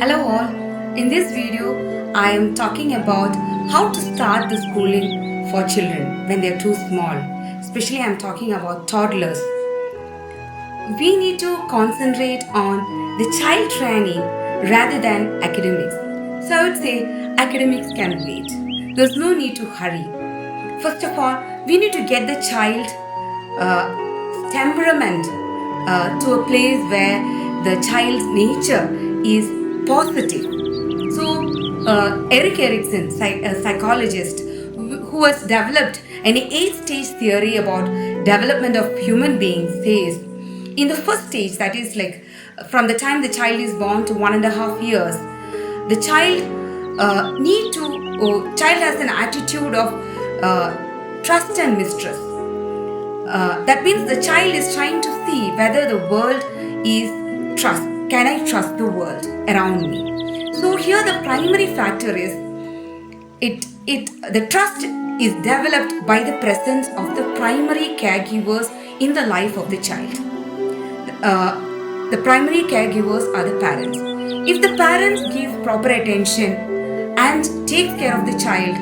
Hello all, in this video I am talking about how to start the schooling for children when they are too small. Especially I am talking about toddlers. We need to concentrate on the child training rather than academics. So I would say academics can wait. There's no need to hurry. First of all, we need to get the child temperament to a place where the child's nature is positive. So, Eric Erikson, a psychologist who has developed an 8-stage theory about development of human beings, says in the first stage, that is like from the time the child is born to 1.5 years, the child has an attitude of trust and mistrust. That means the child is trying to see whether the world is trust. Can I trust the world around me? So here the primary factor is the trust is developed by the presence of the primary caregivers in the life of the child. The primary caregivers are the parents. If the parents give proper attention and take care of the child,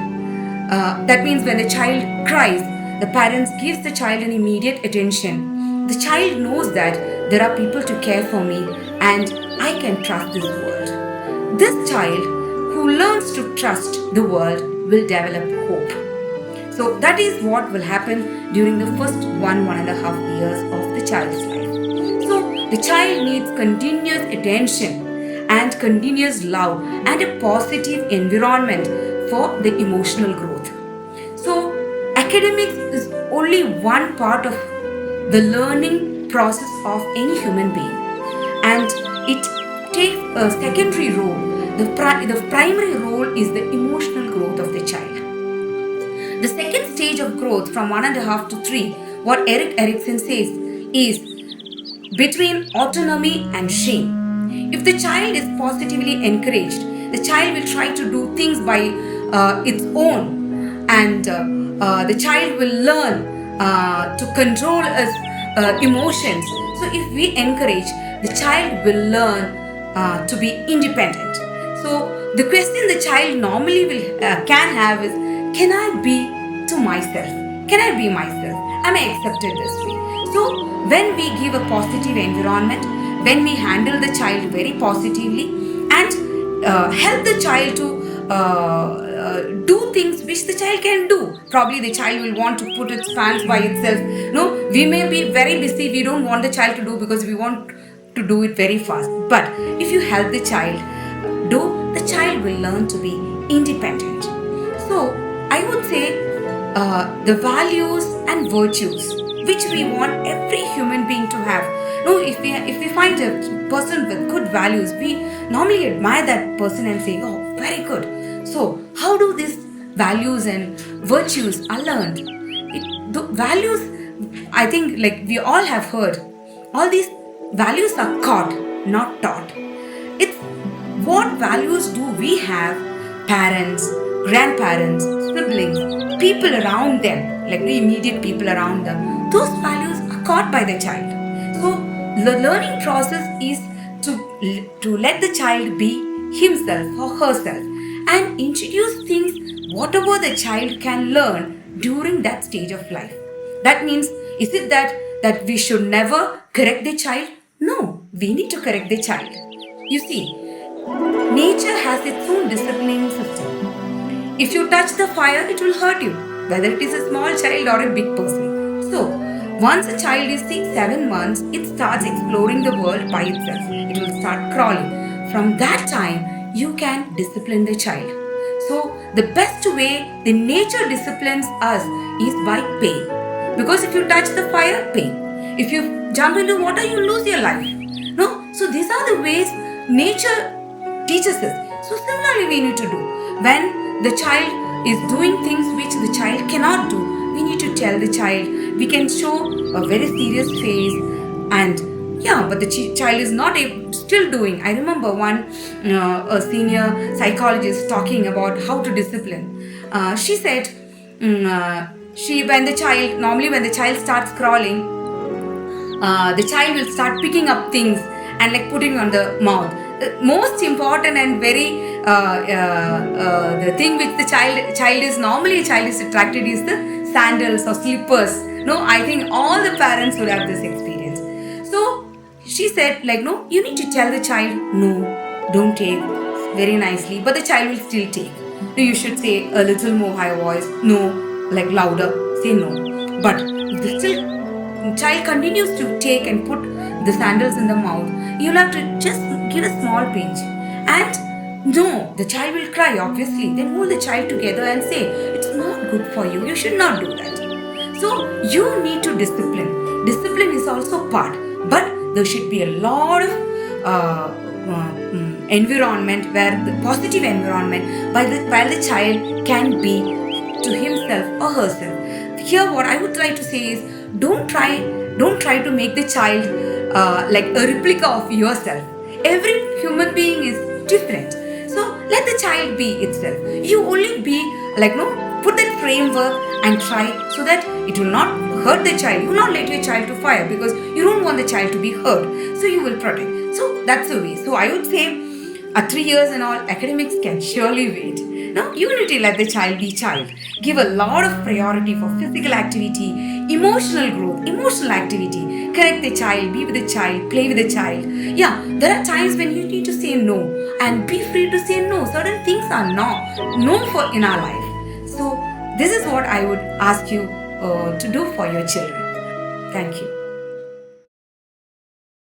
that means when the child cries, the parents gives the child an immediate attention. The child knows that there are people to care for me and I can trust this world. This child who learns to trust the world will develop hope. So that is what will happen during the first 1.5 years of the child's life. So the child needs continuous attention and continuous love and a positive environment for the emotional growth. So academics is only one part of the learning process of any human being, and it takes a secondary role. The primary role is the emotional growth of the child. The second stage of growth from 1.5 to 3, what Eric Erikson says, is between autonomy and shame. If the child is positively encouraged, the child will try to do things by its own, and the child will learn to control its emotions. So if we encourage, the child will learn to be independent. So the question the child normally can have is, can I be to myself? Can I be myself? Am I accepted this way? So when we give a positive environment, when we handle the child very positively and help the child to do things which the child can do. Probably the child will want to put its pants by itself. No, we may be very busy. We don't want the child to do because we want to do it very fast. But if you help the child do, the child will learn to be independent. So I would say the values and virtues which we want every human being to have. No, if we find a person with good values, we normally admire that person and say, oh, very good. So how do these values and virtues are learned? The values, I think, like we all have heard, all these values are caught, not taught. It's what values do we have? Parents, grandparents, siblings, people around them, like the immediate people around them. Those values are caught by the child. So the learning process is to let the child be himself or herself and introduce things whatever the child can learn during that stage of life. That means, is it that we should never correct the child? No, we need to correct the child. You see, nature has its own disciplining system. If you touch the fire, it will hurt you, whether it is a small child or a big person. So, once a child is 6-7 months, it starts exploring the world by itself. It will start crawling. From that time, you can discipline the child. So, the best way the nature disciplines us is by pain. Because if you touch the fire, pain. If you jump into water, you lose your life. No? So, these are the ways nature teaches us. So, similarly, we need to do. When the child is doing things which the child cannot do, we need to tell the child. We can show a very serious face and but the child is not still doing. I remember a senior psychologist talking about how to discipline. She said, when the child starts crawling, the child will start picking up things and like putting on the mouth. most important and very the thing which the child is normally, a child is attracted is the sandals or slippers. No, I think all the parents would have this experience. So she said, like, no, you need to tell the child, no, don't take, very nicely, but the child will still take. No, you should say a little more high voice, no, like louder, say no. But if the still child continues to take and put the sandals in the mouth, you'll have to just give a small pinch. And no, the child will cry, obviously. Then hold the child together and say, it's not good for you, you should not do that. So you need to discipline. Discipline is also part, but there should be a lot of environment, where the positive environment, while the child can be to himself or herself. Here what I would try to say is, don't try to make the child like a replica of yourself. Every human being is different, so let the child be itself. You only be like, no, put that framework and try, so that it will not hurt the child. You will not let your child to fire, because you don't want the child to be hurt, so you will protect. So that's the way. So I would say at 3 years and all, academics can surely wait. Now, you need to let the child be child. Give a lot of priority for physical activity, emotional growth, emotional activity. Correct the child, be with the child, play with the child. Yeah, there are times when you need to say no, and be free to say no. Certain things are no for in our life. So this is what I would ask you to do for your children. Thank you.